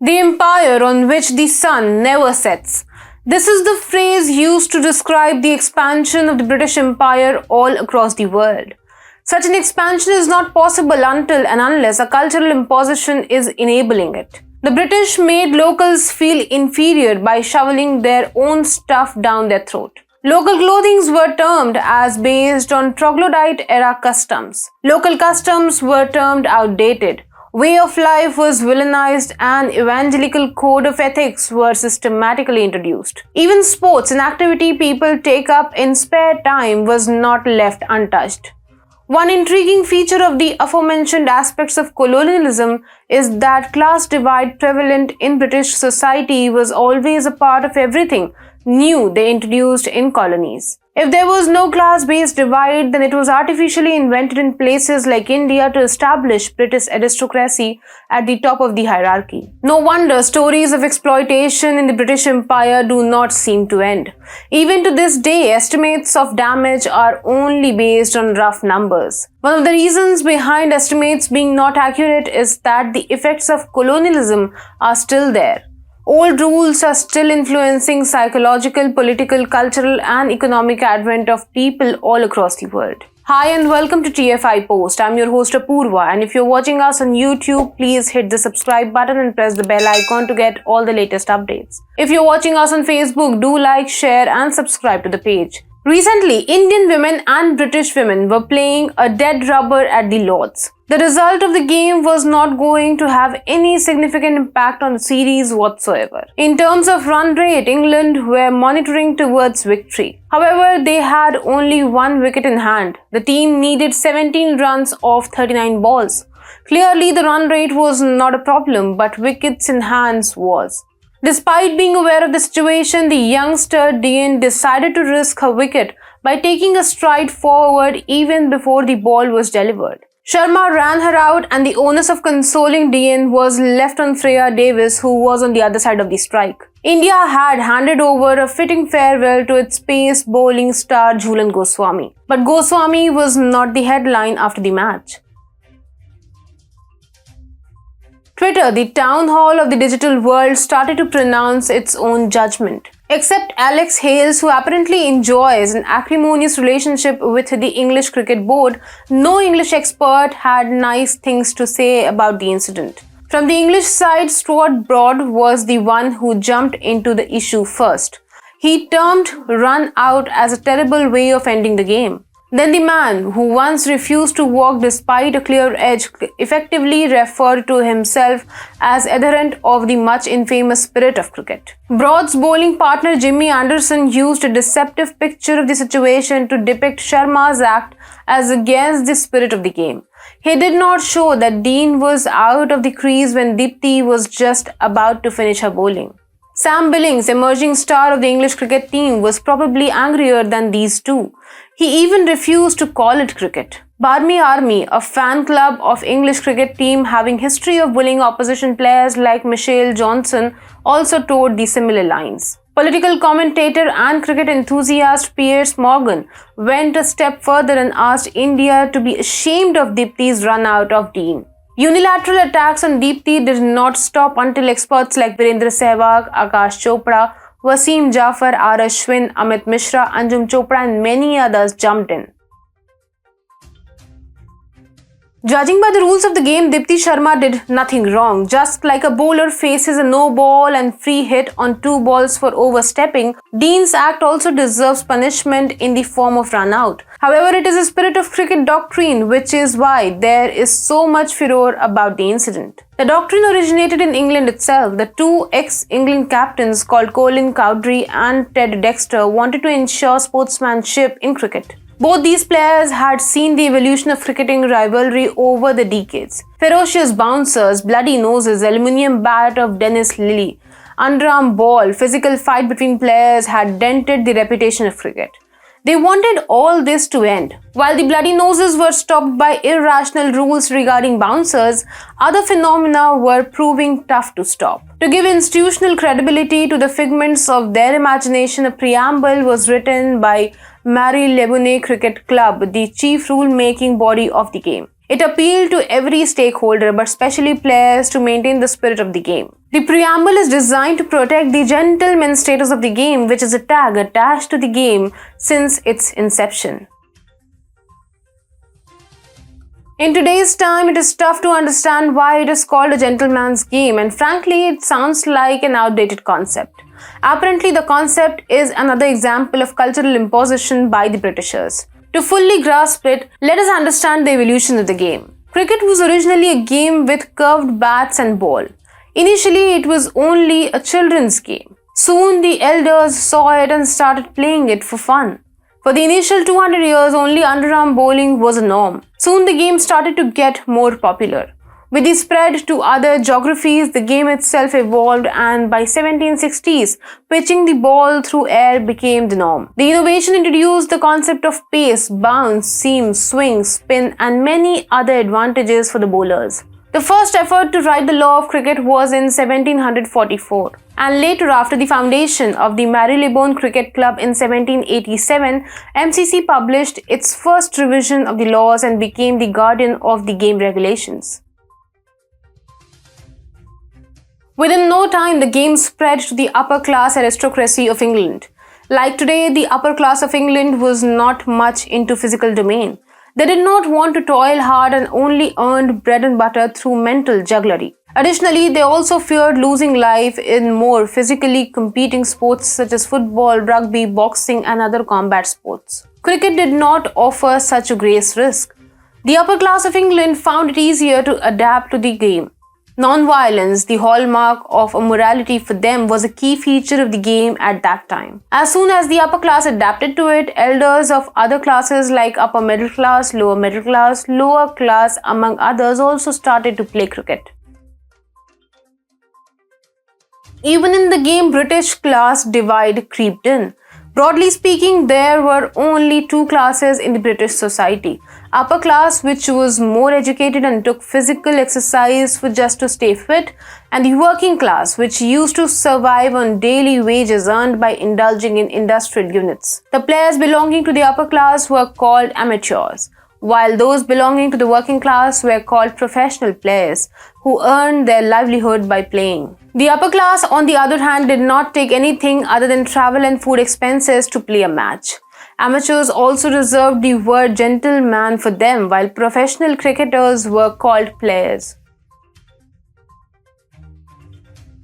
The empire on which the sun never sets. This is the phrase used to describe the expansion of the British Empire all across the world. Such an expansion is not possible until and unless a cultural imposition is enabling it. The British made locals feel inferior by shoveling their own stuff down their throat. Local clothings were termed as based on troglodyte-era customs. Local customs were termed outdated. Way of life was villainized and evangelical code of ethics were systematically introduced. Even sports, an activity people take up in spare time, was not left untouched. One intriguing feature of the aforementioned aspects of colonialism is that class divide prevalent in British society was always a part of everything new they introduced in colonies. If there was no class-based divide, then it was artificially invented in places like India to establish British aristocracy at the top of the hierarchy. No wonder stories of exploitation in the British Empire do not seem to end. Even to this day, estimates of damage are only based on rough numbers. One of the reasons behind estimates being not accurate is that the effects of colonialism are still there. Old rules are still influencing psychological, political, cultural, and economic advent of people all across the world. Hi and welcome to TFI Post. I'm your host Apurva, and if you're watching us on YouTube, please hit the subscribe button and press the bell icon to get all the latest updates. If you're watching us on Facebook, do like, share, and subscribe to the page. Recently, Indian women and British women were playing a dead rubber at the Lords. The result of the game was not going to have any significant impact on the series whatsoever. In terms of run rate, England were monitoring towards victory. However, they had only one wicket in hand. The team needed 17 runs off 39 balls. Clearly, the run rate was not a problem, but wickets in hands was. Despite being aware of the situation, the youngster Dean decided to risk her wicket by taking a stride forward even before the ball was delivered. Sharma ran her out, and the onus of consoling Dean was left on Freya Davis, who was on the other side of the strike. India had handed over a fitting farewell to its pace bowling star Jhulan Goswami. But Goswami was not the headline after the match. Twitter, the town hall of the digital world, started to pronounce its own judgment. Except Alex Hales, who apparently enjoys an acrimonious relationship with the English Cricket Board, no English expert had nice things to say about the incident. From the English side, Stuart Broad was the one who jumped into the issue first. He termed run out as a terrible way of ending the game. Then the man who once refused to walk despite a clear edge effectively referred to himself as adherent of the much infamous spirit of cricket. Broad's bowling partner Jimmy Anderson used a deceptive picture of the situation to depict Sharma's act as against the spirit of the game. He did not show that Dean was out of the crease when Deepti was just about to finish her bowling. Sam Billings, emerging star of the English cricket team, was probably angrier than these two. He even refused to call it cricket. Barmy Army, a fan club of English cricket team having history of bullying opposition players like Michelle Johnson, also toed the similar lines. Political commentator and cricket enthusiast Piers Morgan went a step further and asked India to be ashamed of Deepti's run out of Dean. Unilateral attacks on Deepti did not stop until experts like Virendra Sehwag, Akash Chopra, Wasim Jafar, R. Ashwin, Amit Mishra, Anjum Chopra and many others jumped in. Judging by the rules of the game, Deepti Sharma did nothing wrong. Just like a bowler faces a no ball and free hit on 2 balls for overstepping, Dean's act also deserves punishment in the form of run out. However, it is a spirit of cricket doctrine, which is why there is so much furor about the incident. The doctrine originated in England itself. The two ex-England captains called Colin Cowdrey and Ted Dexter wanted to ensure sportsmanship in cricket. Both these players had seen the evolution of cricketing rivalry over the decades. Ferocious bouncers, bloody noses, aluminium bat of Dennis Lillee, underarm ball, physical fight between players had dented the reputation of cricket. They wanted all this to end. While the bloody noses were stopped by irrational rules regarding bouncers, other phenomena were proving tough to stop. To give institutional credibility to the figments of their imagination, a preamble was written by Marylebone Cricket Club, the chief rule-making body of the game. It appealed to every stakeholder, but especially players, to maintain the spirit of the game. The preamble is designed to protect the gentleman status of the game, which is a tag attached to the game since its inception. In today's time, it is tough to understand why it is called a gentleman's game, and frankly, it sounds like an outdated concept. Apparently, the concept is another example of cultural imposition by the Britishers. To fully grasp it, let us understand the evolution of the game. Cricket was originally a game with curved bats and ball. Initially, it was only a children's game. Soon, the elders saw it and started playing it for fun. For the initial 200 years, only underarm bowling was a norm. Soon, the game started to get more popular. With the spread to other geographies, the game itself evolved, and by 1760s, pitching the ball through air became the norm. The innovation introduced the concept of pace, bounce, seam, swing, spin, and many other advantages for the bowlers. The first effort to write the law of cricket was in 1744, and later, after the foundation of the Marylebone Cricket Club in 1787, MCC published its first revision of the laws and became the guardian of the game regulations. Within no time, the game spread to the upper class aristocracy of England. Like today, the upper class of England was not much into physical domain. They did not want to toil hard and only earned bread and butter through mental jugglery. Additionally, they also feared losing life in more physically competing sports such as football, rugby, boxing, and other combat sports. Cricket did not offer such a great risk. The upper class of England found it easier to adapt to the game. Non-violence, the hallmark of a morality for them, was a key feature of the game at that time. As soon as the upper class adapted to it, elders of other classes like upper middle class, lower class, among others, also started to play cricket. Even in the game, British class divide creeped in. Broadly speaking, there were only two classes in the British society. Upper class, which was more educated and took physical exercise just to stay fit, and the working class, which used to survive on daily wages earned by indulging in industrial units. The players belonging to the upper class were called amateurs, while those belonging to the working class were called professional players, who earned their livelihood by playing. The upper class, on the other hand, did not take anything other than travel and food expenses to play a match. Amateurs also reserved the word gentleman for them, while professional cricketers were called players.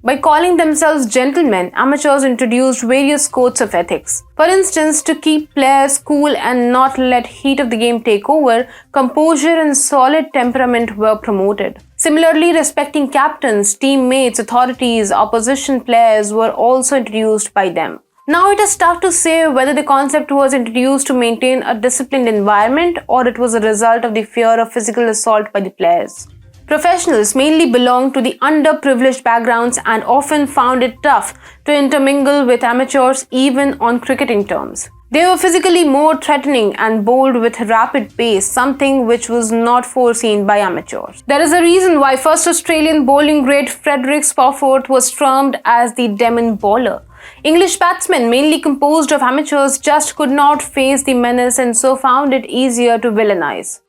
By calling themselves gentlemen, amateurs introduced various codes of ethics. For instance, to keep players cool and not let heat of the game take over, composure and solid temperament were promoted. Similarly, respecting captains, teammates, authorities, opposition players were also introduced by them. Now it is tough to say whether the concept was introduced to maintain a disciplined environment or it was a result of the fear of physical assault by the players. Professionals mainly belonged to the underprivileged backgrounds and often found it tough to intermingle with amateurs even on cricketing terms. They were physically more threatening and bowled with rapid pace, something which was not foreseen by amateurs. There is a reason why first Australian bowling great Frederick Spofford was termed as the demon bowler. English batsmen, mainly composed of amateurs, just could not face the menace and so found it easier to villainize.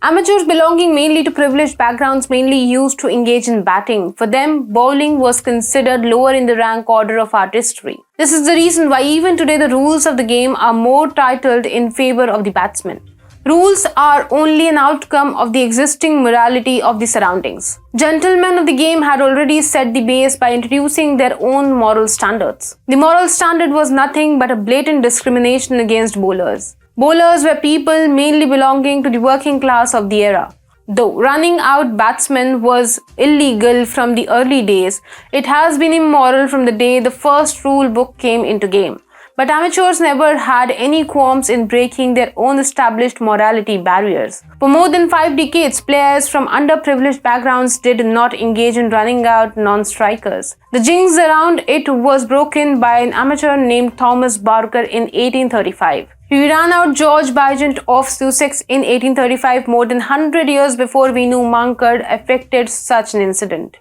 Amateurs belonging mainly to privileged backgrounds mainly used to engage in batting. For them, bowling was considered lower in the rank order of artistry. This is the reason why even today the rules of the game are more titled in favor of the batsman. Rules are only an outcome of the existing morality of the surroundings. Gentlemen of the game had already set the base by introducing their own moral standards. The moral standard was nothing but a blatant discrimination against bowlers. Bowlers were people mainly belonging to the working class of the era. Though running out batsmen was illegal from the early days, it has been immoral from the day the first rule book came into game. But amateurs never had any qualms in breaking their own established morality barriers. For more than 5 decades, players from underprivileged backgrounds did not engage in running out non-strikers. The jinx around it was broken by an amateur named Thomas Barker in 1835. He ran out George Bygent of Sussex in 1835, more than 100 years before we knew Mankading effected such an incident.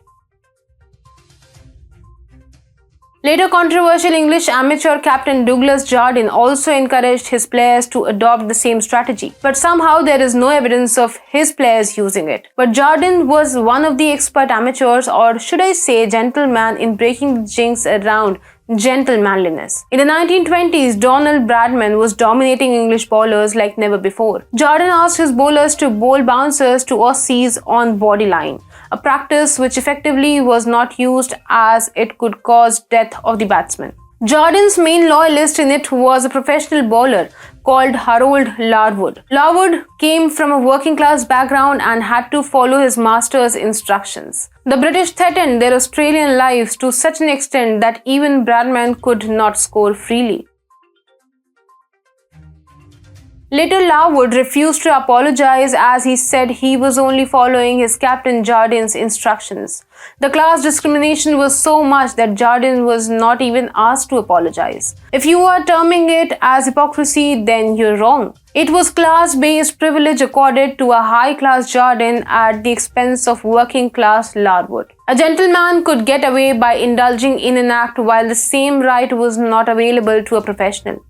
Later, controversial English amateur captain Douglas Jardine also encouraged his players to adopt the same strategy, but somehow there is no evidence of his players using it. But Jardine was one of the expert amateurs, or should I say gentleman, in breaking the jinx around gentlemanliness. In the 1920s, Donald Bradman was dominating English bowlers like never before. Jardine asked his bowlers to bowl bouncers to Aussies on body line, a practice which effectively was not used as it could cause death of the batsman. Jardine's main loyalist in it was a professional bowler called Harold Larwood. Larwood came from a working class background and had to follow his master's instructions. The British threatened their Australian lives to such an extent that even Bradman could not score freely. Later, Larwood refused to apologize as he said he was only following his captain Jardine's instructions. The class discrimination was so much that Jardine was not even asked to apologize. If you are terming it as hypocrisy, then you're wrong. It was class-based privilege accorded to a high-class Jardine at the expense of working-class Larwood. A gentleman could get away by indulging in an act while the same right was not available to a professional.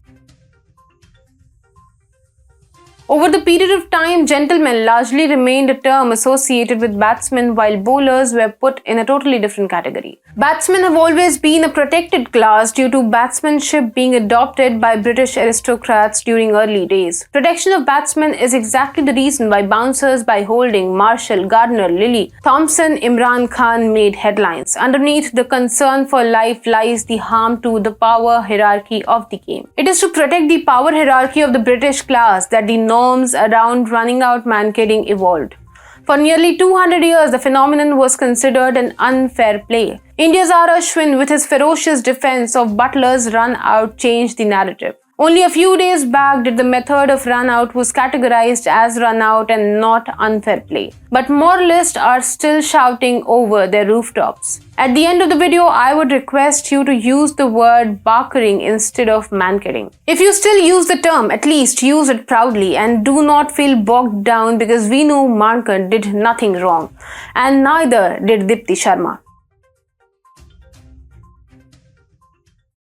Over the period of time, gentlemen largely remained a term associated with batsmen, while bowlers were put in a totally different category. Batsmen have always been a protected class due to batsmanship being adopted by British aristocrats during early days. Protection of batsmen is exactly the reason why bouncers by Holding, Marshall, Gardner, Lilly, Thompson, Imran Khan made headlines. Underneath the concern for life lies the harm to the power hierarchy of the game. It is to protect the power hierarchy of the British class that the norms around running out Mankading evolved. For nearly 200 years, the phenomenon was considered an unfair play. India's R. Ashwin, with his ferocious defense of Butler's run out, changed the narrative. Only a few days back did the method of run out was categorized as run out and not unfair play. But moralists are still shouting over their rooftops. At the end of the video, I would request you to use the word barkering instead of mankading. If you still use the term, at least use it proudly and do not feel bogged down because we know Mankad did nothing wrong and neither did Dipti Sharma.